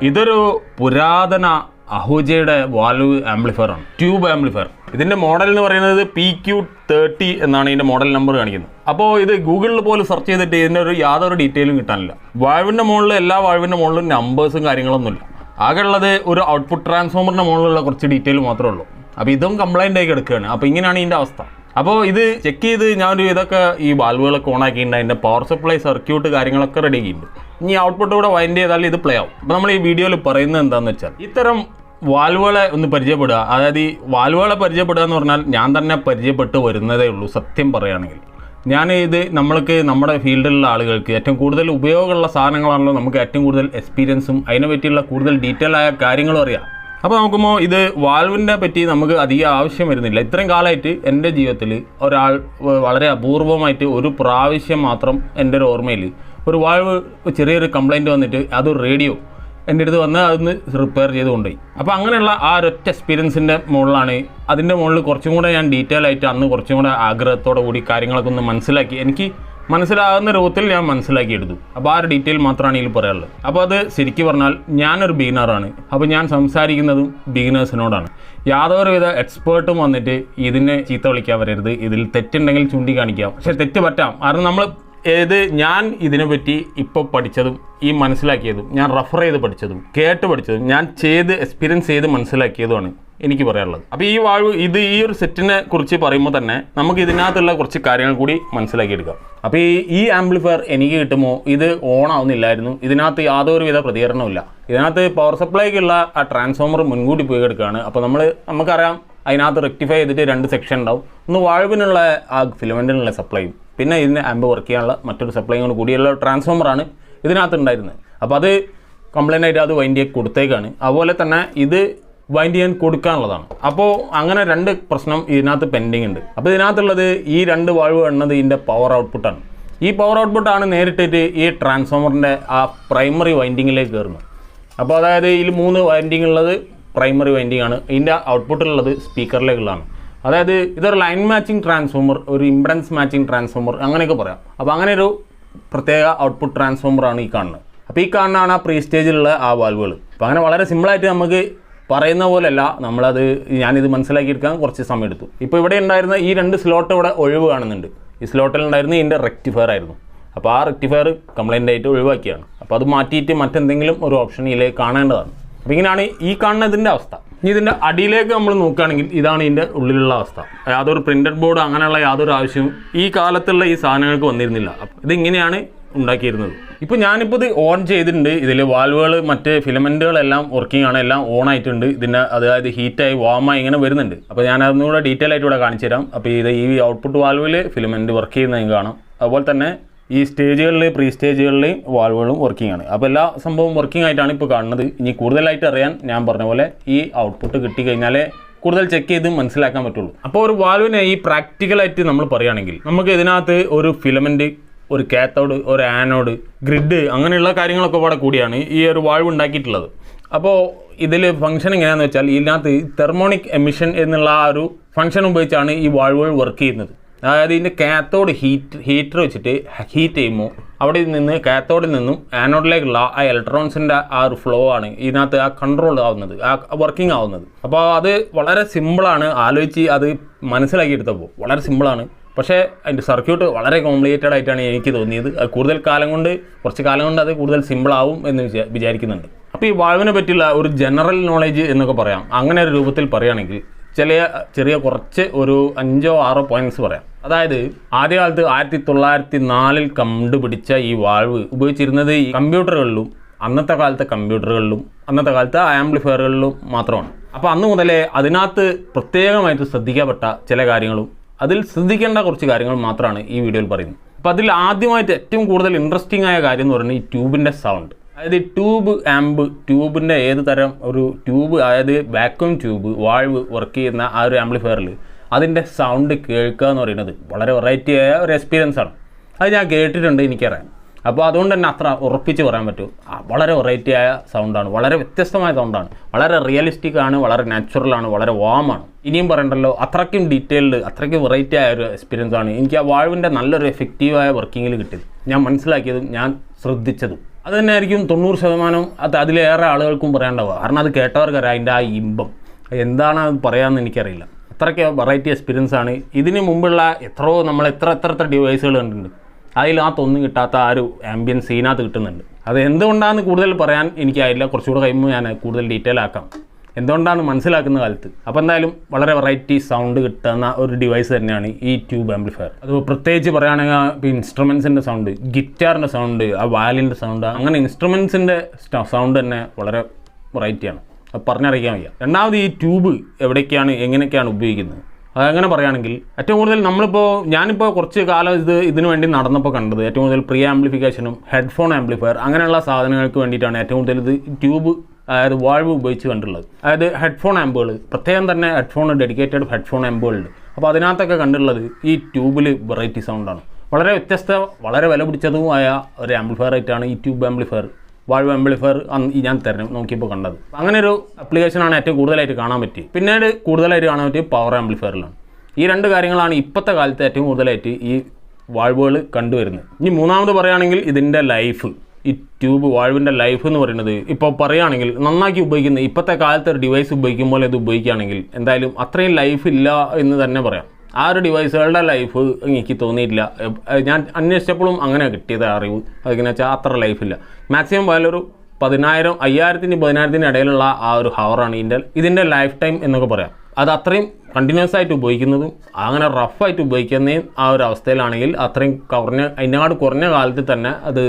ഇതൊരു പുരാതന അഹൂജയുടെ valve amplifier ആണ്, ട്യൂബ് ആംപ്ലിഫയർ. ഇതിൻ്റെ മോഡൽ എന്ന് പറയുന്നത് PQ30 എന്നാണ് ഇതിൻ്റെ മോഡൽ നമ്പർ കാണിക്കുന്നത്. അപ്പോൾ ഇത് ഗൂഗിളിൽ പോലും സെർച്ച് ചെയ്തിട്ട് ഇതിൻ്റെ യാതൊരു ഡീറ്റെയിലും കിട്ടാനില്ല. വാൽവിൻ്റെ മുകളിൽ എല്ലാ വാൽവിൻ്റെ മുകളിലും നമ്പേഴ്സും കാര്യങ്ങളൊന്നുമില്ല. ആകെ ഉള്ളത് ഒരു ഔട്ട്പുട്ട് ട്രാൻസ്ഫോമറിൻ്റെ മുകളിലുള്ള കുറച്ച് ഡീറ്റെയിൽ മാത്രമേ ഉള്ളൂ. അപ്പോൾ ഇതും കംപ്ലൈൻ്റ് ആയി കിടക്കുകയാണ്. അപ്പോൾ ഇങ്ങനെയാണ് ഇതിൻ്റെ അവസ്ഥ. അപ്പോൾ ഇത് ചെക്ക് ചെയ്ത് ഞാനൊരു ഇതൊക്കെ ഈ വാൽവുകളൊക്കെ ഓണാക്കിയിട്ടുണ്ട്, അതിൻ്റെ പവർ സപ്ലൈ സർക്യൂട്ട് കാര്യങ്ങളൊക്കെ റെഡി ആക്കിയിട്ടുണ്ട്. ഇനി ഔട്ട്പുട്ട് കൂടെ വൈൻഡ് ചെയ്താൽ ഇത് പ്ലേ ആവും. അപ്പോൾ നമ്മൾ ഈ വീഡിയോയിൽ പറയുന്നത് എന്താണെന്ന് വെച്ചാൽ ഇത്തരം വാൽവുകളെ ഒന്ന് പരിചയപ്പെടുക. അതായത് ഈ വാൽവുകളെ പരിചയപ്പെടുക എന്ന് പറഞ്ഞാൽ ഞാൻ തന്നെ പരിചയപ്പെട്ട് വരുന്നതേ ഉള്ളൂ സത്യം പറയുകയാണെങ്കിൽ. ഇത് നമ്മൾക്ക് നമ്മുടെ ഫീൽഡിലുള്ള ആളുകൾക്ക് ഏറ്റവും കൂടുതൽ ഉപയോഗമുള്ള സാധനങ്ങളാണല്ലോ, നമുക്ക് ഏറ്റവും കൂടുതൽ എക്സ്പീരിയൻസും അതിനെ പറ്റിയുള്ള കൂടുതൽ ഡീറ്റെയിൽ ആയ കാര്യങ്ങളും അറിയാം. അപ്പോൾ നോക്കുമ്പോൾ ഇത് വാൽവിനെ പറ്റി നമുക്ക് അധികം ആവശ്യം വരുന്നില്ല. ഇത്രയും കാലമായിട്ട് എൻ്റെ ജീവിതത്തിൽ ഒരാൾ വളരെ അപൂർവമായിട്ട് ഒരു പ്രാവശ്യം മാത്രം എൻ്റെ ഒരു ഓർമ്മയിൽ ഒരു വാൽവ് ചെറിയൊരു കംപ്ലൈൻറ്റ് വന്നിട്ട് അതൊരു റേഡിയോ എൻ്റെ അടുത്ത് വന്ന് അതൊന്ന് റിപ്പയർ ചെയ്ത് കൊണ്ടുപോയി. അപ്പോൾ അങ്ങനെയുള്ള ആ ഒരൊറ്റ എക്സ്പീരിയൻസിൻ്റെ മുകളിലാണ് അതിൻ്റെ മുകളിൽ കുറച്ചും കൂടെ ഞാൻ ഡീറ്റെയിൽ ആയിട്ട് അന്ന് കുറച്ചും കൂടെ ആഗ്രഹത്തോടു കൂടി കാര്യങ്ങളൊക്കെ ഒന്ന് മനസ്സിലാക്കി, എനിക്ക് മനസ്സിലാകുന്ന രൂപത്തിൽ ഞാൻ മനസ്സിലാക്കിയെടുത്തു. അപ്പോൾ ആ ഒരു ഡീറ്റെയിൽ മാത്രമാണ് ഇതിൽ പറയാനുള്ളത്. അപ്പോൾ അത് ശരിക്കും പറഞ്ഞാൽ ഞാനൊരു ബിഗിനറാണ്. അപ്പോൾ ഞാൻ സംസാരിക്കുന്നതും ബിഗിനേഴ്സിനോടാണ്. യാതൊരുവിധ എക്സ്പേർട്ടും വന്നിട്ട് ഇതിനെ ചീത്ത വിളിക്കാൻ വരരുത്. ഇതിൽ തെറ്റുണ്ടെങ്കിൽ ചൂണ്ടിക്കാണിക്കാം, പക്ഷേ തെറ്റ് പറ്റാം. കാരണം ഞാൻ ഇതിനെപ്പറ്റി ഇപ്പോൾ പഠിച്ചതും ഈ മനസ്സിലാക്കിയതും ഞാൻ റെഫർ ചെയ്ത് പഠിച്ചതും കേട്ട് പഠിച്ചതും ഞാൻ എക്സ്പീരിയൻസ് ചെയ്ത് മനസ്സിലാക്കിയതുമാണ് എനിക്ക് പറയാനുള്ളത്. അപ്പോൾ ഈ വാൽവ് ഈ ഒരു സെറ്റിനെ കുറിച്ച് പറയുമ്പോൾ തന്നെ നമുക്ക് ഇതിനകത്തുള്ള കുറച്ച് കാര്യങ്ങൾ കൂടി മനസ്സിലാക്കിയെടുക്കാം. അപ്പോൾ ഈ ആംപ്ലിഫയർ എനിക്ക് കിട്ടുമ്പോൾ ഇത് ഓൺ ആവുന്നില്ലായിരുന്നു. ഇതിനകത്ത് യാതൊരുവിധ പ്രതികരണമില്ല. ഇതിനകത്ത് പവർ സപ്ലൈക്കുള്ള ആ ട്രാൻസ്ഫോമർ മുൻകൂട്ടി പോയി കിടക്കുകയാണ്. അപ്പോൾ നമുക്കറിയാം അതിനകത്ത് റെക്ടിഫൈ ചെയ്തിട്ട് 2 സെക്ഷൻ ഉണ്ടാവും. ഒന്ന് വാൽവിനുള്ള ആ ഫിലമെൻറ്റിനുള്ള സപ്ലൈയും പിന്നെ ഇതിന് ആംബ് വർക്ക് ചെയ്യാനുള്ള മറ്റൊരു സപ്ലൈയും കൂടിയുള്ള ട്രാൻസ്ഫോമറാണ് ഇതിനകത്ത് ഉണ്ടായിരുന്നത്. അപ്പോൾ അത് കംപ്ലൈൻ്റ് ആയിട്ട് അത് വൈൻഡ് ചെയ്യാൻ കൊടുത്തേക്കാണ്. അതുപോലെ തന്നെ ഇത് വൈൻഡ് ചെയ്യാൻ കൊടുക്കാനുള്ളതാണ്. അപ്പോൾ അങ്ങനെ 2 പ്രശ്നം ഇതിനകത്ത് പെൻഡിങ് ഉണ്ട്. അപ്പോൾ ഇതിനകത്തുള്ളത് ഈ 2 വാൽവ് എണ്ണത് ഇതിൻ്റെ പവർ ഔട്ട്പുട്ടാണ്. ഈ പവർ ഔട്ട്പുട്ടാണ് നേരിട്ടിട്ട് ഈ ട്രാൻസ്ഫോമറിൻ്റെ ആ പ്രൈമറി വൈൻഡിങ്ങിലേക്ക് കയറുന്നത്. അപ്പോൾ അതായത് ഇതിൽ 3 വൈൻഡിങ് ഉള്ളത് പ്രൈമറി വൈൻഡിങ് ആണ്. ഇതിൻ്റെ ഔട്ട്പുട്ടിലുള്ളത് സ്പീക്കറിലേക്കുള്ളതാണ്. അതായത് ഇതൊരു ലൈൻ മാച്ചിങ് ട്രാൻസ്ഫോമർ, ഒരു ഇംപെഡൻസ് മാച്ചിങ് ട്രാൻസ്ഫോമർ അങ്ങനെയൊക്കെ പറയാം. അപ്പോൾ അങ്ങനെ ഒരു പ്രത്യേക ഔട്ട്പുട്ട് ട്രാൻസ്ഫോമറാണ് ഈ കാണുന്നത്. അപ്പോൾ ഈ കാണുന്നതാണ് ആ പ്രീ സ്റ്റേജിലുള്ള ആ വാൽവുകൾ. അപ്പോൾ അങ്ങനെ വളരെ സിമ്പിളായിട്ട് നമുക്ക് പറയുന്ന പോലെയല്ല, ഞാനിത് മനസ്സിലാക്കിയെടുക്കാൻ കുറച്ച് സമയം എടുത്തു. ഇപ്പോൾ ഇവിടെ ഉണ്ടായിരുന്ന ഈ 2 സ്ലോട്ട് ഇവിടെ ഒഴിവ് കാണുന്നുണ്ട്. ഈ സ്ലോട്ടിൽ ഉണ്ടായിരുന്ന ഇതിൻ്റെ റെക്ടിഫയർ ആയിരുന്നു. അപ്പോൾ ആ റെക്ടിഫയർ കംപ്ലൈൻ്റ് ആയിട്ട് ഒഴിവാക്കിയാണ്. അപ്പോൾ അത് മാറ്റിയിട്ട് മറ്റെന്തെങ്കിലും ഒരു ഓപ്ഷൻ ഇതിലേക്ക് കാണേണ്ടതാണ്. അപ്പോൾ ഇങ്ങനെയാണ് ഈ കാണുന്നതിൻ്റെ അവസ്ഥ. ഇതിൻ്റെ അടിയിലേക്ക് നമ്മൾ നോക്കുകയാണെങ്കിൽ ഇതാണ് ഇതിൻ്റെ ഉള്ളിലുള്ള അവസ്ഥ. യാതൊരു പ്രിൻ്റഡ് ബോർഡ് അങ്ങനെയുള്ള യാതൊരു ആവശ്യവും ഈ കാലത്തുള്ള ഈ സാധനങ്ങൾക്ക് വന്നിരുന്നില്ല. അപ്പോൾ ഇതിങ്ങനെയാണ് ഉണ്ടാക്കിയിരുന്നത്. ഇപ്പോൾ ഞാനിപ്പോൾ ഇത് ഓൺ ചെയ്തിട്ടുണ്ട്. ഇതിൽ വാൽവുകൾ മറ്റ് ഫിലമെൻറ്റുകളെല്ലാം വർക്കിംഗ് ആണ്, എല്ലാം ഓൺ ആയിട്ടുണ്ട്. ഇതിൻ്റെ അതായത് ഹീറ്റായി വാമായി ഇങ്ങനെ വരുന്നുണ്ട്. അപ്പോൾ ഞാനതൊന്നുകൂടെ ഡീറ്റെയിൽ ആയിട്ട് ഇവിടെ കാണിച്ചു തരാം. അപ്പോൾ ഈ ഔട്ട്പുട്ട് വാൽവിൽ ഫിലമെൻറ്റ് വർക്ക് ചെയ്യുന്നത് നിങ്ങൾക്ക് കാണാം. അതുപോലെ തന്നെ ഈ സ്റ്റേജുകളിൽ പ്രീ സ്റ്റേജുകളിൽ വാൽവുകളും വർക്കിംഗ് ആണ്. അപ്പോൾ എല്ലാ സംഭവം വർക്കിംഗ് ആയിട്ടാണ് ഇപ്പോൾ കാണുന്നത്. ഇനി കൂടുതലായിട്ട് അറിയാൻ ഞാൻ പറഞ്ഞ പോലെ ഈ ഔട്ട്പുട്ട് കിട്ടിക്കഴിഞ്ഞാലേ കൂടുതൽ ചെക്ക് ചെയ്ത് മനസ്സിലാക്കാൻ പറ്റുള്ളൂ. അപ്പോൾ ഒരു വാൽവിനെ ഈ പ്രാക്ടിക്കലായിട്ട് നമ്മൾ പറയുകയാണെങ്കിൽ നമുക്ക് ഇതിനകത്ത് ഒരു ഫിലമെൻറ്റ്, ഒരു കാത്തോഡ്, ഒരു ആനോഡ്, ഗ്രിഡ് അങ്ങനെയുള്ള കാര്യങ്ങളൊക്കെ കൂടെ കൂടിയാണ് ഈ ഒരു വാൽവ് ഉണ്ടാക്കിയിട്ടുള്ളത്. അപ്പോൾ ഇതിൽ ഫംഗ്ഷൻ എങ്ങനെയാണെന്ന് വെച്ചാൽ ഇതിനകത്ത് തെർമോണിക് എമിഷൻ എന്നുള്ള ആ ഒരു ഫംഗ്ഷൻ ഉപയോഗിച്ചാണ് ഈ വാൽവുകൾ വർക്ക് ചെയ്യുന്നത്. അതായത് ഇതിൻ്റെ കാത്തോഡ് ഹീറ്റർ വെച്ചിട്ട് ഹീറ്റ് ചെയ്യുമ്പോൾ അവിടെ നിന്ന് കാത്തോഡിൽ നിന്നും ആനോഡിലേക്കുള്ള ആ ഇലക്ട്രോൺസിൻ്റെ ആ ഒരു ഫ്ലോ ആണ് ഇതിനകത്ത് ആ കൺട്രോൾ ആവുന്നത്, ആ വർക്കിംഗ് ആവുന്നത്. അപ്പോൾ അത് വളരെ സിമ്പിളാണ്. ആലോചിച്ച് അത് മനസ്സിലാക്കിയെടുത്തപ്പോൾ വളരെ സിമ്പിളാണ്. പക്ഷേ അതിൻ്റെ സർക്യൂട്ട് വളരെ കോംപ്ലിക്കേറ്റഡ് ആയിട്ടാണ് എനിക്ക് തോന്നിയത്. അത് കുറച്ച് കാലം കൊണ്ട് അത് കൂടുതൽ സിമ്പിളാവും എന്ന് വിചാരിക്കുന്നുണ്ട്. അപ്പോൾ ഈ വാൽവിനെ പറ്റിയുള്ള ഒരു ജനറൽ നോളേജ് എന്നൊക്കെ പറയാം. അങ്ങനെ ഒരു രൂപത്തിൽ പറയുകയാണെങ്കിൽ ചെറിയ കുറച്ച് ഒരു 5-6 പോയിന്റ്സ് പറയാം. അതായത് ആദ്യകാലത്ത് 1904 കണ്ടുപിടിച്ച ഈ വാൽവ് ഉപയോഗിച്ചിരുന്നത് ഈ കമ്പ്യൂട്ടറുകളിലും അന്നത്തെ കാലത്തെ ആംപ്ലിഫയറുകളിലും മാത്രമാണ്. അപ്പോൾ അന്ന് മുതലേ അതിനകത്ത് പ്രത്യേകമായിട്ട് ശ്രദ്ധിക്കപ്പെട്ട ചില കാര്യങ്ങളും അതിൽ ശ്രദ്ധിക്കേണ്ട കുറച്ച് കാര്യങ്ങൾ മാത്രമാണ് ഈ വീഡിയോയിൽ പറയുന്നത്. അപ്പോൾ അതിൽ ആദ്യമായിട്ട് ഏറ്റവും കൂടുതൽ ഇൻട്രസ്റ്റിംഗ് ആയ കാര്യം എന്ന് പറയുന്നത് ഈ ട്യൂബിൻ്റെ സൗണ്ട്. അതായത് ട്യൂബിൻ്റെ ഏത് തരം ഒരു ട്യൂബ്, അതായത് വാക്യൂം ട്യൂബ് വാൽവ് വർക്ക് ചെയ്യുന്ന ആ ഒരു ആംപ്ലിഫയറിൽ അതിൻ്റെ സൗണ്ട് കേൾക്കുക എന്ന് പറയുന്നത് വളരെ വെറൈറ്റി ആയ ഒരു എക്സ്പീരിയൻസ് ആണ്. അത് ഞാൻ കേട്ടിട്ടുണ്ട്, എനിക്കറിയാം. അപ്പോൾ അതുകൊണ്ട് തന്നെ അത്ര ഉറപ്പിച്ച് പറയാൻ പറ്റും. വളരെ വെറൈറ്റി ആയ സൗണ്ടാണ്, വളരെ വ്യത്യസ്തമായ സൗണ്ടാണ്, വളരെ റിയലിസ്റ്റിക് ആണ്, വളരെ നാച്ചുറലാണ്, വളരെ വാമാണ്. ഇനിയും പറയണ്ടല്ലോ, അത്രയ്ക്കും ഡീറ്റെയിൽഡ്, അത്രയ്ക്കും വെറൈറ്റി ആയ ഒരു എക്സ്പീരിയൻസ് ആണ് എനിക്ക് ആ വാൽവിൻ്റെ നല്ലൊരു എഫക്റ്റീവായ വർക്കിങ്ങിൽ കിട്ടിയത്, ഞാൻ മനസ്സിലാക്കിയതും ഞാൻ ശ്രദ്ധിച്ചതും. അത് തന്നെ ആയിരിക്കും 90% അതിലേറെ ആളുകൾക്കും പറയാണ്ടാവുക. കാരണം അത് കേട്ടവർക്കറിയാം അതിൻ്റെ ആ ഇമ്പം എന്താണ് അത് പറയാമെന്ന് എനിക്കറിയില്ല. അത്രയ്ക്ക് വെറൈറ്റി എക്സ്പീരിയൻസ് ആണ്. ഇതിന് മുമ്പുള്ള നമ്മൾ എത്ര ഡിവൈസുകൾ കണ്ടിട്ടുണ്ട്. അതിലൊന്നും കിട്ടാത്ത ആ ഒരു ആംബിയൻസ് ഇതിനകത്ത് കിട്ടുന്നുണ്ട്. അത് എന്തുകൊണ്ടാണെന്ന് കൂടുതൽ പറയാൻ എനിക്കായില്ല. കുറച്ചുകൂടെ കഴിയുമ്പോൾ ഞാൻ കൂടുതൽ ഡീറ്റെയിൽ ആക്കാം എന്തുകൊണ്ടാണ് മനസ്സിലാക്കുന്ന കാലത്ത്. അപ്പോൾ എന്തായാലും വളരെ വെറൈറ്റി സൗണ്ട് കിട്ടുന്ന ഒരു ഡിവൈസ് തന്നെയാണ് ഈ ട്യൂബ് ആംപ്ലിഫയർ. അത് പ്രത്യേകിച്ച് പറയുകയാണെങ്കിൽ ഇൻസ്ട്രുമെൻസിൻ്റെ സൗണ്ട്, ഗിറ്റാറിൻ്റെ സൗണ്ട്, ആ വാലിൻ്റെ സൗണ്ട്, അങ്ങനെ ഇൻസ്ട്രുമെൻസിൻ്റെ സൗണ്ട് തന്നെ വളരെ വെറൈറ്റിയാണ്. അത് പറഞ്ഞറിയിക്കാൻ വയ്യ. രണ്ടാമത് ഈ ട്യൂബ് എങ്ങനെയൊക്കെയാണ് ഉപയോഗിക്കുന്നത് അതങ്ങനെ പറയുകയാണെങ്കിൽ ഏറ്റവും കൂടുതൽ ഞാനിപ്പോൾ കുറച്ച് കാലം ഇതിനു വേണ്ടി നടന്നപ്പോൾ കണ്ടത് ഏറ്റവും കൂടുതൽ പ്രീ ആംപ്ലിഫിക്കേഷനും ഹെഡ്ഫോൺ ആംപ്ലിഫയർ അങ്ങനെയുള്ള സാധനങ്ങൾക്ക് വേണ്ടിയിട്ടാണ് ഏറ്റവും കൂടുതൽ ഇത് ട്യൂബ് അതായത് വാൾവ് ഉപയോഗിച്ച് കണ്ടുള്ളത്. അതായത് ഹെഡ്ഫോൺ ആമ്പുകൾ പ്രത്യേകം തന്നെ ഡെഡിക്കേറ്റഡ് ഹെഡ്ഫോൺ ആമ്പുകളുണ്ട്. അപ്പോൾ അതിനകത്തൊക്കെ കണ്ടുള്ളത് ഈ ട്യൂബിൽ വെറൈറ്റി സൗണ്ടാണ്. വളരെ വളരെ വില പിടിച്ചതുമായ ഒരു ആംപ്ലിഫയർ ആയിട്ടാണ് ഈ ട്യൂബ് ആംപ്ലിഫയർ വാൾവ് ആംപ്ലിഫയർ ഞാൻ നോക്കിയപ്പോൾ കണ്ടത്. അങ്ങനെ ഒരു ആപ്ലിക്കേഷനാണ് ഏറ്റവും കൂടുതലായിട്ട് കാണാൻ പറ്റിയത്. പിന്നീട് കൂടുതലായിട്ട് കാണാൻ പറ്റിയത് പവർ ആംപ്ലിഫയറിലാണ്. ഈ രണ്ട് കാര്യങ്ങളാണ് ഇപ്പോഴത്തെ കാലത്ത് ഏറ്റവും കൂടുതലായിട്ട് ഈ വാൾവുകൾ കണ്ടുവരുന്നത്. ഇനി മൂന്നാമത് പറയുകയാണെങ്കിൽ ഇതിൻ്റെ ലൈഫ്, ഈ ട്യൂബ് വാൾവിൻ്റെ ലൈഫ് എന്ന് പറയുന്നത് ഇപ്പോൾ പറയുകയാണെങ്കിൽ നന്നാക്കി ഉപയോഗിക്കുന്ന ഇപ്പോഴത്തെ കാലത്ത് ഒരു ഡിവൈസ് ഉപയോഗിക്കുമ്പോൾ ഇത് ഉപയോഗിക്കുകയാണെങ്കിൽ എന്തായാലും അത്രയും ലൈഫ് ഇല്ല എന്ന് തന്നെ പറയാം. ആ ഒരു ഡിവൈസുകളുടെ ലൈഫ് എനിക്ക് തോന്നിയിട്ടില്ല. ഞാൻ അന്വേഷിച്ചപ്പോഴും അങ്ങനെ കിട്ടിയത് അറിവ്. അതെങ്ങനെ വെച്ചാൽ അത്ര ലൈഫില്ല. മാക്സിമം പോയാലൊരു 5000-നും 10,000-നും ഇടയിലുള്ള ആ ഒരു ഹവറാണ് ഇതിൻ്റെ ലൈഫ് ടൈം എന്നൊക്കെ പറയാം. അത് അത്രയും കണ്ടിന്യൂസ് ആയിട്ട് ഉപയോഗിക്കുന്നതും അങ്ങനെ റഫായിട്ട് ഉപയോഗിക്കുന്നതും ആ ഒരു അവസ്ഥയിലാണെങ്കിൽ അത്രയും അതിനേക്കാട് കുറഞ്ഞ കാലത്ത് തന്നെ അത്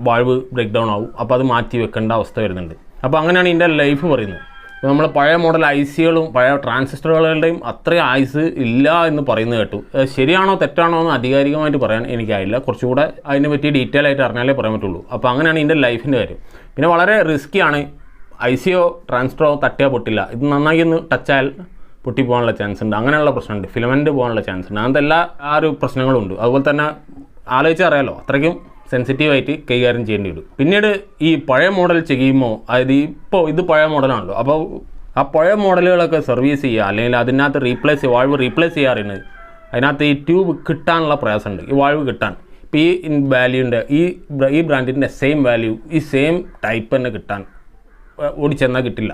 വാൾവ് ബ്രേക്ക് ഡൗൺ ആവും. അപ്പോൾ അത് മാറ്റി വെക്കേണ്ട അവസ്ഥ വരുന്നുണ്ട്. അപ്പോൾ അങ്ങനെയാണ് ഇതിൻ്റെ ലൈഫ് പറയുന്നത്. നമ്മൾ പഴയ മോഡൽ ഐസികളും പഴയ ട്രാൻസിസ്റ്ററുകളുടെയും അത്രയും ആയുസ് ഇല്ല എന്ന് പറയുന്നത് കേട്ടു. ശരിയാണോ തെറ്റാണോ എന്ന് ആധികാരികമായിട്ട് പറയാൻ എനിക്കായില്ല. കുറച്ചുകൂടെ അതിനെ പറ്റി ഡീറ്റെയിൽ ആയിട്ട് അറിഞ്ഞാലേ പറയാൻ പറ്റുള്ളൂ. അപ്പോൾ അങ്ങനെയാണ് ഇതിൻ്റെ ലൈഫിൻ്റെ കാര്യം. പിന്നെ വളരെ റിസ്ക്കിയാണ്. ഐസിയോ ട്രാൻസിസ്റ്ററോ തട്ടിയാൽ പൊട്ടില്ല. ഇത് നന്നായി ഒന്ന് ടച്ചായാൽ പൊട്ടിപ്പോകാനുള്ള ചാൻസ് ഉണ്ട്. അങ്ങനെയുള്ള പ്രശ്നമുണ്ട്. ഫിലമെൻറ്റ് പോകാനുള്ള ചാൻസ് ഉണ്ട്. അങ്ങനത്തെ എല്ലാ ആ ഒരു പ്രശ്നങ്ങളുണ്ട്. അതുപോലെ തന്നെ ആലോചിച്ചാൽ അറിയാലോ അത്രയ്ക്കും സെൻസിറ്റീവായിട്ട് കൈകാര്യം ചെയ്യേണ്ടി വരും. പിന്നീട് ഈ പഴയ മോഡൽ ചെയ്യുമ്പോൾ അതായത് ഇപ്പോൾ ഇത് പഴയ മോഡലാണല്ലോ. അപ്പോൾ ആ പഴയ മോഡലുകളൊക്കെ സർവീസ് ചെയ്യുക അല്ലെങ്കിൽ അതിനകത്ത് വാൾവ് റീപ്ലേസ് ചെയ്യാറുണ്ട്. അതിനകത്ത് ഈ ട്യൂബ് കിട്ടാനുള്ള പ്രയാസമുണ്ട്. ഈ വാൾവ് കിട്ടാൻ ഇപ്പോൾ ഈ വാല്യൂൻ്റെ ഈ ബ്രാൻഡിൻ്റെ സെയിം വാല്യൂ ഈ സെയിം ടൈപ്പ് തന്നെ കിട്ടാൻ ഓടിച്ചെന്നാൽ കിട്ടില്ല.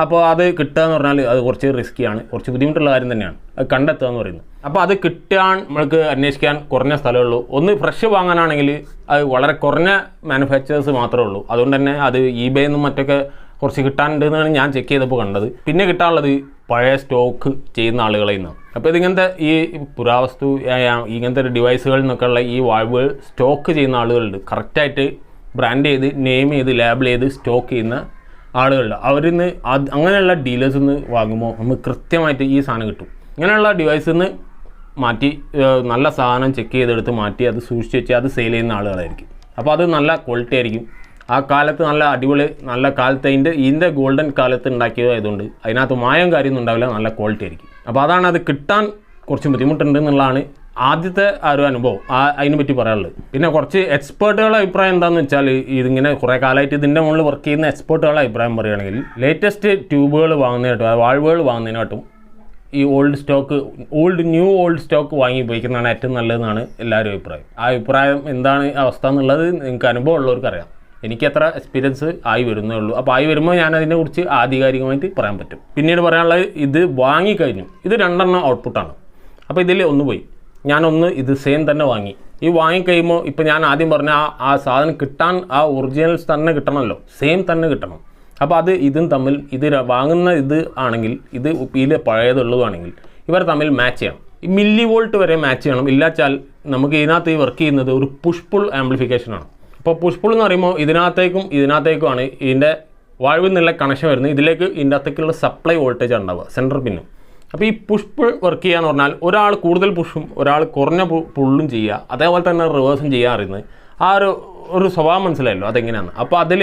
അപ്പോൾ അത് കിട്ടുക എന്ന് പറഞ്ഞാൽ അത് കുറച്ച് റിസ്ക്കിയാണ്, കുറച്ച് ബുദ്ധിമുട്ടുള്ള കാര്യം തന്നെയാണ് അത് കണ്ടെത്തുക എന്ന് പറയുന്നത്. അപ്പോൾ അത് കിട്ടാൻ നമ്മൾക്ക് അന്വേഷിക്കാൻ കുറഞ്ഞ സ്ഥലമേ ഒന്ന് ഫ്രഷ് വാങ്ങാനാണെങ്കിൽ അത് വളരെ കുറഞ്ഞ മാനുഫാക്ചേഴ്സ് മാത്രമേ ഉള്ളൂ. അതുകൊണ്ട് തന്നെ അത് eBay-ന്നും മറ്റൊക്കെ കുറച്ച് കിട്ടാനുണ്ടെന്നാണ് ഞാൻ ചെക്ക് ചെയ്തപ്പോൾ കണ്ടത്. പിന്നെ കിട്ടാനുള്ളത് പഴയ സ്റ്റോക്ക് ചെയ്യുന്ന ആളുകളിൽ നിന്നാണ്. അപ്പോൾ ഇതിങ്ങനത്തെ ഈ പുരാവസ്തു ഇങ്ങനത്തെ ഒരു ഡിവൈസുകളിൽ നിന്നൊക്കെയുള്ള ഈ വാൾവുകൾ സ്റ്റോക്ക് ചെയ്യുന്ന ആളുകളുണ്ട്. കറക്റ്റായിട്ട് ബ്രാൻഡ് ചെയ്ത് നെയിം ചെയ്ത് ലേബിൾ ചെയ്ത് സ്റ്റോക്ക് ചെയ്യുന്ന ആളുകളുണ്ട്. അവരിൽ നിന്ന് അങ്ങനെയുള്ള ഡീലേഴ്സിൽ നിന്ന് വാങ്ങുമ്പോൾ നമുക്ക് കൃത്യമായിട്ട് ഈ സാധനം കിട്ടും. ഇങ്ങനെയുള്ള ഡിവൈസിൽ നിന്ന് മാറ്റി നല്ല സാധനം ചെക്ക് ചെയ്തെടുത്ത് മാറ്റി അത് സൂക്ഷിച്ച് വെച്ച് അത് സെയിൽ ചെയ്യുന്ന ആളുകളായിരിക്കും. അപ്പോൾ അത് നല്ല ക്വാളിറ്റി ആയിരിക്കും. ആ കാലത്ത് നല്ല അടിപൊളി നല്ല കാലത്ത് ഇതിൻ്റെ ഗോൾഡൻ കാലത്ത് ഉണ്ടാക്കിയതായതുകൊണ്ട് അതിനകത്ത് മായം കാര്യമൊന്നും ഉണ്ടാവില്ല, നല്ല ക്വാളിറ്റി ആയിരിക്കും. അപ്പോൾ അതാണ് അത് കിട്ടാൻ കുറച്ച് ബുദ്ധിമുട്ടുണ്ട് എന്നുള്ളതാണ് ആദ്യത്തെ ആ ഒരു അനുഭവം അതിനെ പറ്റി പറയാനുള്ളത്. പിന്നെ കുറച്ച് എക്സ്പേർട്ടുകളുടെ അഭിപ്രായം എന്താണെന്ന് വെച്ചാൽ ഇതിങ്ങനെ കുറേ കാലമായിട്ട് ഇതിൻ്റെ മുകളിൽ വർക്ക് ചെയ്യുന്ന എക്സ്പേർട്ടുകളുടെ അഭിപ്രായം പറയുകയാണെങ്കിൽ ലേറ്റസ്റ്റ് ട്യൂബുകൾ വാങ്ങുന്നതിനായിട്ടും വാൾവുകൾ വാങ്ങുന്നതിനായിട്ടും ഈ ഓൾഡ് സ്റ്റോക്ക് വാങ്ങി ഉപയോഗിക്കുന്നതാണ് ഏറ്റവും നല്ലതെന്നാണ് എല്ലാവരും അഭിപ്രായം. ആ അഭിപ്രായം എന്താണ് അവസ്ഥ എന്നുള്ളത് നിങ്ങൾക്ക് അനുഭവം ഉള്ളവർക്കറിയാം. എനിക്കത്ര എക്സ്പീരിയൻസ് ആയി വരുന്നേ ഉള്ളൂ. അപ്പോൾ ആയി വരുമ്പോൾ ഞാൻ അതിനെക്കുറിച്ച് ആധികാരികമായിട്ട് പറയാൻ പറ്റും. പിന്നീട് പറയാനുള്ളത് ഇത് വാങ്ങിക്കഴിഞ്ഞു. ഇത് 2 ഔട്ട്പുട്ടാണ്. അപ്പോൾ ഇതിൽ ഒന്ന് പോയി ഞാനൊന്ന് ഇത് സെയിം തന്നെ വാങ്ങി. ഈ വാങ്ങിക്കഴിയുമ്പോൾ ഇപ്പോൾ ഞാൻ ആദ്യം പറഞ്ഞ ആ സാധനം കിട്ടാൻ ആ ഒറിജിനൽസ് തന്നെ കിട്ടണമല്ലോ, സെയിം തന്നെ കിട്ടണം. അപ്പോൾ അത് ഇതും തമ്മിൽ വാങ്ങുന്ന ഇത് ആണെങ്കിൽ ഇതിൽ പഴയതുള്ളതാണെങ്കിൽ ഇവർ തമ്മിൽ മാച്ച് ചെയ്യണം. ഈ മില്ലി വോൾട്ട് വരെ മാച്ച് ചെയ്യണം. ഇല്ലാച്ചാൽ നമുക്ക് ഇതിനകത്ത് വർക്ക് ചെയ്യുന്നത് ഒരു പുഷ് പുൾ ആംപ്ലിഫിക്കേഷനാണ്. അപ്പോൾ പുഷ് പുൾ എന്ന് പറയുമ്പോൾ ഇതിനകത്തേക്കുമാണ് ഇതിൻ്റെ വാൾവിൽ നിന്നുള്ള കണക്ഷൻ വരുന്നത്. ഇതിലേക്ക് ഇതിൻ്റെ അകത്തേക്കുള്ള സപ്ലൈ വോൾട്ടേജ് ഉണ്ടാവുക സെൻട്രൽ പിന്നും. അപ്പോൾ ഈ പുഷ് പുൾ വർക്ക് ചെയ്യുക എന്ന് പറഞ്ഞാൽ ഒരാൾ കൂടുതൽ പുഷും ഒരാൾ കുറഞ്ഞ പുള്ളും ചെയ്യുക, അതേപോലെ തന്നെ റിവേഴ്സും ചെയ്യാൻ അറിയുന്നത് ആ ഒരു സ്വഭാവം മനസ്സിലായല്ലോ അതെങ്ങനെയാണ്. അപ്പോൾ അതിൽ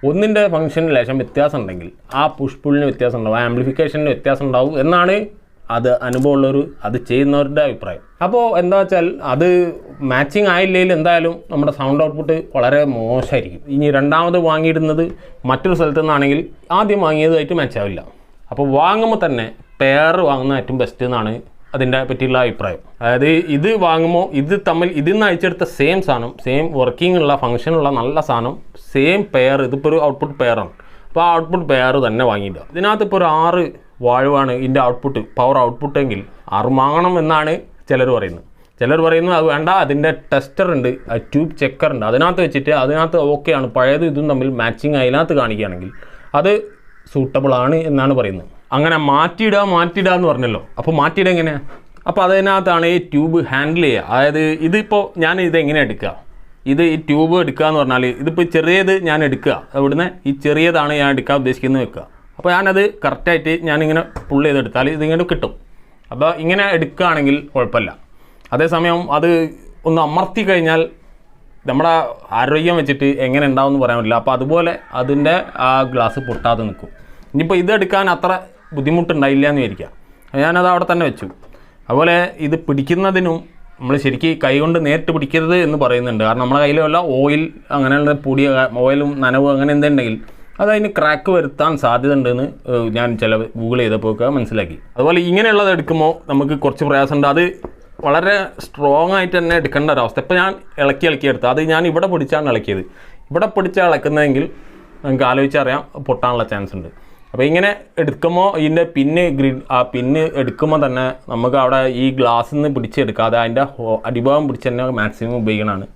ഒന്നിൻ്റെ ഫംഗ്ഷനിൽ ലേശം വ്യത്യാസം ഉണ്ടെങ്കിൽ ആ പുഷ് പുള്ളിന് വ്യത്യാസം ഉണ്ടാവും, ആംപ്ലിഫിക്കേഷന് വ്യത്യാസം ഉണ്ടാവും എന്നാണ് അത് അനുഭവമുള്ളൊരു അത് ചെയ്യുന്നവരുടെ അഭിപ്രായം. അപ്പോൾ എന്താ വെച്ചാൽ അത് മാച്ചിങ് ആയില്ലെങ്കിൽ എന്തായാലും നമ്മുടെ സൗണ്ട് ഔട്ട്പുട്ട് വളരെ മോശമായിരിക്കും. ഇനി രണ്ടാമത് വാങ്ങിയിടുന്നത് മറ്റൊരു സ്ഥലത്തു നിന്നാണെങ്കിൽ ആദ്യം വാങ്ങിയതായിട്ട് മാച്ച് ആവില്ല. അപ്പോൾ വാങ്ങുമ്പോൾ തന്നെ പെയർ വാങ്ങുന്ന ഏറ്റവും ബെസ്റ്റ് എന്നാണ് അതിൻ്റെ പറ്റിയുള്ള അഭിപ്രായം. അതായത് ഇത് വാങ്ങുമ്പോൾ ഇതിൽ നിന്ന് അയച്ചെടുത്ത സെയിം സാധനം, സെയിം വർക്കിംഗ് ഉള്ള ഫംഗ്ഷനുള്ള നല്ല സാധനം, സെയിം പെയർ, ഇതിപ്പോൾ ഒരു ഔട്ട്പുട്ട് പെയറാണ്. അപ്പോൾ ആ ഔട്ട്പുട്ട് പെയർ തന്നെ വാങ്ങിയില്ല. ഇതിനകത്ത് ഇപ്പോൾ ഒരു 6 വാൾവാണ് ഇതിൻ്റെ ഔട്ട്പുട്ട്, പവർ ഔട്ട്പുട്ട് എങ്കിൽ 6 വാങ്ങണം എന്നാണ് ചിലർ പറയുന്നത്. ചിലർ പറയുന്നു അത് വേണ്ട, അതിൻ്റെ ടെസ്റ്റർ ഉണ്ട്, ട്യൂബ് ചെക്കർ ഉണ്ട്, അതിനകത്ത് വെച്ചിട്ട് അതിനകത്ത് ഓക്കെയാണ്, പഴയത് ഇതും തമ്മിൽ മാച്ചിങ് അതിനകത്ത് കാണിക്കുകയാണെങ്കിൽ അത് സൂട്ടബിൾ ആണ് എന്നാണ് പറയുന്നത്. അങ്ങനെ മാറ്റിയിടുക എന്ന് പറഞ്ഞല്ലോ. അപ്പോൾ മാറ്റിയിടുക എങ്ങനെയാണ്? അപ്പോൾ അതിനകത്താണ് ഈ ട്യൂബ് ഹാൻഡിൽ ചെയ്യുക. അതായത് ഇതിപ്പോൾ ഞാൻ ഇതെങ്ങനെ എടുക്കുക, ഈ ട്യൂബ് എടുക്കുക എന്ന് പറഞ്ഞാൽ ഇതിപ്പോൾ ചെറിയത് ഞാൻ എടുക്കുക, ഇവിടുന്ന് ഈ ചെറിയതാണ് ഞാൻ എടുക്കാൻ ഉദ്ദേശിക്കുന്നത് വെക്കുക. അപ്പോൾ ഞാനത് കറക്റ്റായിട്ട് ഞാനിങ്ങനെ പുള്ള് ചെയ്തെടുത്താൽ ഇതിങ്ങനെ കിട്ടും. അപ്പോൾ ഇങ്ങനെ എടുക്കുകയാണെങ്കിൽ കുഴപ്പമില്ല. അതേസമയം അത് ഒന്ന് അമർത്തി കഴിഞ്ഞാൽ നമ്മുടെ ആരോഗ്യം വെച്ചിട്ട് എങ്ങനെ ഉണ്ടാവും എന്ന് പറയാൻ പറ്റില്ല. അപ്പോൾ അതുപോലെ അതിൻ്റെ ആ ഗ്ലാസ് പൊട്ടാതെ നിൽക്കും. ഇനിയിപ്പോൾ ഇതെടുക്കാൻ അത്ര ബുദ്ധിമുട്ടുണ്ടായില്ല എന്ന് വിചാരിക്കുക, ഞാനത് അവിടെ തന്നെ വെച്ചു. അതുപോലെ ഇത് പിടിക്കുന്നതിനും നമ്മൾ ശരിക്കും കൈ കൊണ്ട് നേരിട്ട് പിടിക്കരുത് എന്ന് പറയുന്നുണ്ട്. കാരണം നമ്മളെ കയ്യിൽ വല്ല ഓയിൽ അങ്ങനെയുള്ള ഓയിലും നനവ് അങ്ങനെ എന്തുണ്ടെങ്കിൽ അതതിന് ക്രാക്ക് വരുത്താൻ സാധ്യത ഉണ്ടെന്ന് ഞാൻ ഗൂഗിൾ ചെയ്തപ്പോൾ മനസ്സിലാക്കി. അതുപോലെ ഇങ്ങനെയുള്ളത് എടുക്കുമ്പോൾ നമുക്ക് കുറച്ച് പ്രയാസമുണ്ട്. അത് വളരെ സ്ട്രോങ് ആയിട്ട് തന്നെ എടുക്കേണ്ട ഒരവസ്ഥ. ഇപ്പോൾ ഞാൻ ഇളക്കി എടുത്തു, അത് ഞാൻ ഇവിടെ പിടിച്ചാണ് ഇളക്കിയത്. ഇവിടെ പിടിച്ചാണ് ഇളക്കുന്നതെങ്കിൽ നമുക്ക് ആലോചിച്ചറിയാം പൊട്ടാനുള്ള ചാൻസ് ഉണ്ട്. അപ്പോൾ ഇങ്ങനെ എടുക്കുമ്പോൾ ഇതിൻ്റെ പിന്ന് എടുക്കുമ്പോൾ തന്നെ നമുക്ക് അവിടെ ഈ ഗ്ലാസ്സിൽ നിന്ന് പിടിച്ചെടുക്കാതെ അതിൻ്റെ അടിഭാഗം പിടിച്ച് തന്നെ മാക്സിമം ഉപയോഗിക്കണമാണ്.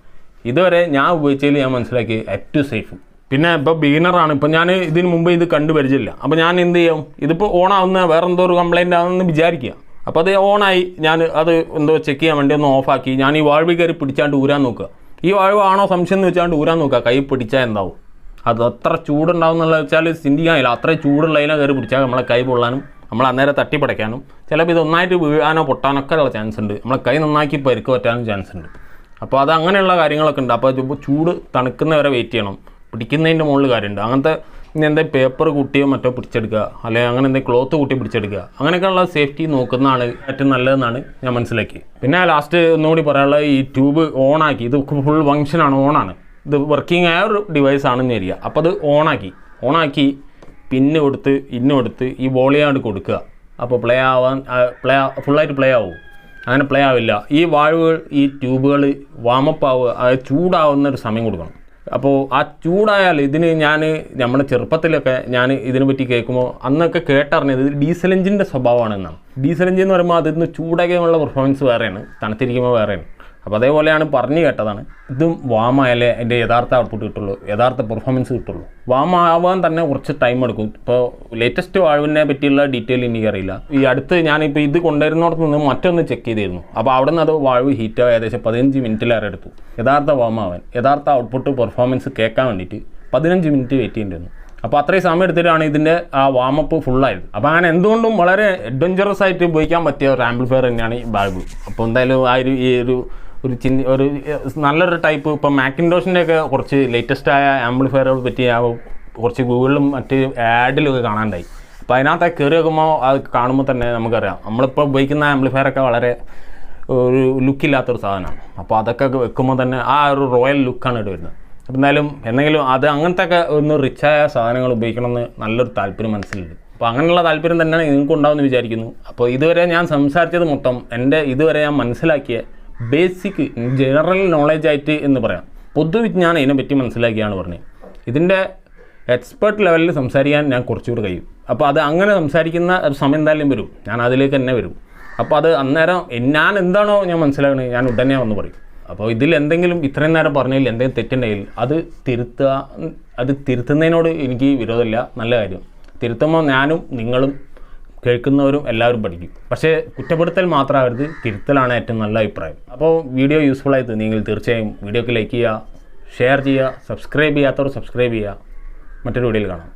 ഇതുവരെ ഞാൻ ഉപയോഗിച്ചതിൽ ഞാൻ മനസ്സിലാക്കി ഏറ്റവും സേഫ്. പിന്നെ ഇപ്പോൾ ബിഗിനറാണ്, ഇപ്പോൾ ഞാൻ ഇതിന് മുമ്പ് ഇത് കണ്ടു പരിചയമില്ല. അപ്പോൾ ഞാൻ എന്ത് ചെയ്യും, ഇതിപ്പോൾ ഓണാവുന്ന വേറെ എന്തോ ഒരു കംപ്ലയിൻ്റ് ആണെന്ന് വിചാരിക്കുക. അപ്പോൾ അത് ഓണായി, ഞാൻ അത് എന്തോ ചെക്ക് ചെയ്യാൻ വേണ്ടി ഒന്ന് ഓഫാക്കി ഞാൻ ഈ വാൾവ് കയറി പിടിച്ചാണ്ട് ഊരാൻ നോക്കുക. ഈ വാൾവ് ആണോ സംശയം എന്ന് വെച്ചാണ്ട് ഊരാൻ നോക്കുക, കൈ പിടിച്ചാൽ എന്താവും. അത് അത്ര ചൂടുണ്ടാവും എന്നുള്ള വെച്ചാൽ ചിന്തിക്കാനില്ല. അത്രയും ചൂടുള്ളതിനെ കയറി പിടിച്ചാൽ നമ്മളെ കൈ പൊള്ളാനും നമ്മൾ അന്നേരം തട്ടിപ്പടയ്ക്കാനും ചിലപ്പോൾ ഇത് ഒന്നായിട്ട് വീഴാനോ പൊട്ടാനൊക്കെ ഉള്ള ചാൻസ് ഉണ്ട്. നമ്മളെ കൈ നന്നാക്കി പരിക്ക് പറ്റാനും ചാൻസ് ഉണ്ട്. അപ്പോൾ അത് അങ്ങനെയുള്ള കാര്യങ്ങളൊക്കെ ഉണ്ട്. അപ്പോൾ ചൂട് തണുക്കുന്നവരെ വെയിറ്റ് ചെയ്യണം. പിടിക്കുന്നതിൻ്റെ മുകളിൽ കാര്യമുണ്ട്. അങ്ങനത്തെ എന്തെങ്കിലും പേപ്പർ കൂട്ടിയോ മറ്റോ പിടിച്ചെടുക്കുക, അല്ലെങ്കിൽ അങ്ങനെ എന്തെങ്കിലും ക്ലോത്ത് കൂട്ടി പിടിച്ചെടുക്കുക, അങ്ങനെയൊക്കെയുള്ള സേഫ്റ്റി നോക്കുന്നതാണ് ഏറ്റവും നല്ലതെന്നാണ് ഞാൻ മനസ്സിലാക്കി. പിന്നെ ലാസ്റ്റ് ഒന്നുകൂടി പറയാനുള്ളത്, ഈ ട്യൂബ് ഓണാക്കി, ഇത് ഫുൾ ഫങ്ഷനാണ്, ഓണാണ്, ഇത് വർക്കിംഗ് ആയ ഒരു ഡിവൈസ് ആണെന്ന് വരിക. അപ്പോൾ അത് ഓണാക്കി പിന്ന് കൊടുത്ത് ഈ വോളിയാണ്ട് കൊടുക്കുക. അപ്പോൾ ഫുള്ളായിട്ട് പ്ലേ ആവും. അങ്ങനെ പ്ലേ ആവില്ല. ഈ വാൾവുകൾ, ഈ ട്യൂബുകൾ വാമപ്പ് ആവുക, അതായത് ചൂടാവുന്ന ഒരു സമയം കൊടുക്കണം. അപ്പോൾ ആ ചൂടായാൽ ഇതിന് നമ്മുടെ ചെറുപ്പത്തിലൊക്കെ ഞാൻ ഇതിനെ പറ്റി കേൾക്കുമ്പോൾ അന്നൊക്കെ കേട്ടറിഞ്ഞത് ഡീസൽ എഞ്ചിൻ്റെ സ്വഭാവമാണെന്നാണ്. ഡീസൽ എഞ്ചിൻ എന്ന് പറയുമ്പോൾ അതിന് ചൂടാക്കിയുള്ള പെർഫോമൻസ് വേറെയാണ്, തണുത്തിരിക്കുമ്പോൾ വേറെയാണ്. അപ്പോൾ അതേപോലെയാണ് പറഞ്ഞു കേട്ടതാണ്. ഇതും വാമായാലേ അതിൻ്റെ യഥാർത്ഥ ഔട്ട്പുട്ട് കിട്ടുള്ളൂ, യഥാർത്ഥ പെർഫോമൻസ് കിട്ടുള്ളൂ. വാമാവാൻ തന്നെ കുറച്ച് ടൈം എടുക്കും. ഇപ്പോൾ ലേറ്റസ്റ്റ് വാൾവിനെ പറ്റിയുള്ള ഡീറ്റെയിൽ എനിക്കറിയില്ല. ഈ അടുത്ത് ഞാനിപ്പോൾ ഇത് കൊണ്ടുവരുന്നിടത്ത് നിന്ന് മറ്റൊന്ന് ചെക്ക് ചെയ്തിരുന്നു. അപ്പോൾ അവിടെ നിന്ന് അത് വാൾവ് ഹീറ്റ് ഏകദേശം 15 മിനിറ്റിലേറെ എടുത്തു. യഥാർത്ഥ വാമാവാൻ, യഥാർത്ഥ ഔട്ട്പുട്ട് പെർഫോമൻസ് കേൾക്കാൻ വേണ്ടിയിട്ട് 15 മിനിറ്റ് വെയിറ്റ് ചെയ്യേണ്ടിരുന്നു. അപ്പോൾ അത്രയും സമയം എടുത്തിട്ടാണ് ഇതിൻ്റെ ആ വാമപ്പ് ഫുള്ളായത്. അപ്പോൾ അങ്ങനെ എന്തുകൊണ്ടും വളരെ അഡ്വഞ്ചറസ് ആയിട്ട് ഉപയോഗിക്കാൻ പറ്റിയ ഒരു ആംപ്ലിഫയർ തന്നെയാണ് ഈ ബാൾബ്. അപ്പോൾ എന്തായാലും ആ ഒരു നല്ലൊരു ടൈപ്പ്, ഇപ്പോൾ മാക്കിൻടോഷിൻ്റെയൊക്കെ കുറച്ച് ലേറ്റസ്റ്റായ ആംപ്ലിഫയറുകൾ പറ്റി കുറച്ച് ഗൂഗിളിലും മറ്റ് ആഡിലൊക്കെ കാണാണ്ടായി. അപ്പോൾ അതിനകത്ത് കയറി വെക്കുമ്പോൾ അത് കാണുമ്പോൾ തന്നെ നമുക്കറിയാം നമ്മളിപ്പോൾ ഉപയോഗിക്കുന്ന ആംപ്ലിഫയറൊക്കെ വളരെ ഒരു ലുക്കില്ലാത്തൊരു സാധനമാണ്. അപ്പോൾ അതൊക്കെ വെക്കുമ്പോൾ തന്നെ ആ ഒരു റോയൽ ലുക്കാണ് ഇവിടെ വരുന്നത്. അപ്പോൾ എന്തെങ്കിലും അത് അങ്ങനത്തെ ഒക്കെ ഒന്ന് റിച്ചായ സാധനങ്ങൾ ഉപയോഗിക്കണമെന്ന് നല്ലൊരു താല്പര്യം മനസ്സിലുണ്ട്. അപ്പോൾ അങ്ങനെയുള്ള താല്പര്യം തന്നെയാണ് നിങ്ങൾക്ക് ഉണ്ടാവുമെന്ന് വിചാരിക്കുന്നു. അപ്പോൾ ഇതുവരെ ഞാൻ സംസാരിച്ചത് മൊത്തം ഇതുവരെ ഞാൻ മനസ്സിലാക്കിയ ബേസിക് ജനറൽ നോളേജായിട്ട് എന്ന് പറയാം, പൊതുവിജ്ഞാനം ഇതിനെപ്പറ്റി മനസ്സിലാക്കിയാണ് പറഞ്ഞത്. ഇതിൻ്റെ എക്സ്പേർട്ട് ലെവലിൽ സംസാരിക്കാൻ ഞാൻ കുറച്ചുകൂടി കഴിയും. അപ്പോൾ അത് അങ്ങനെ സംസാരിക്കുന്ന ഒരു സമയം എന്തായാലും വരും, ഞാൻ അതിലേക്ക് തന്നെ വരും. അപ്പോൾ അത് അന്നേരം ഞാൻ എന്താണോ ഞാൻ മനസ്സിലാക്കണത് ഞാൻ ഉടനെ വന്ന് പറയും. അപ്പോൾ ഇതിൽ എന്തെങ്കിലും ഇത്രയും നേരം പറഞ്ഞതിൽ എന്തെങ്കിലും തെറ്റുണ്ടെങ്കിൽ അത് തിരുത്തുന്നതിനോട് എനിക്ക് വിരോധമില്ല, നല്ല കാര്യം. തിരുത്തുമ്പോൾ ഞാനും നിങ്ങളും കേൾക്കുന്നവരും എല്ലാവരും പഠിക്കും. പക്ഷേ കുറ്റപ്പെടുത്തൽ മാത്രമാകരുത്, തിരുത്തലാണ് ഏറ്റവും നല്ല അഭിപ്രായം. അപ്പോൾ വീഡിയോ യൂസ്ഫുള്ളായി തോന്നിയെങ്കിൽ തീർച്ചയായും വീഡിയോക്ക് ലൈക്ക് ചെയ്യുക, ഷെയർ ചെയ്യുക, സബ്സ്ക്രൈബ് ചെയ്യാത്തവർ സബ്സ്ക്രൈബ് ചെയ്യുക. മറ്റൊരു വീഡിയോയിൽ കാണാം.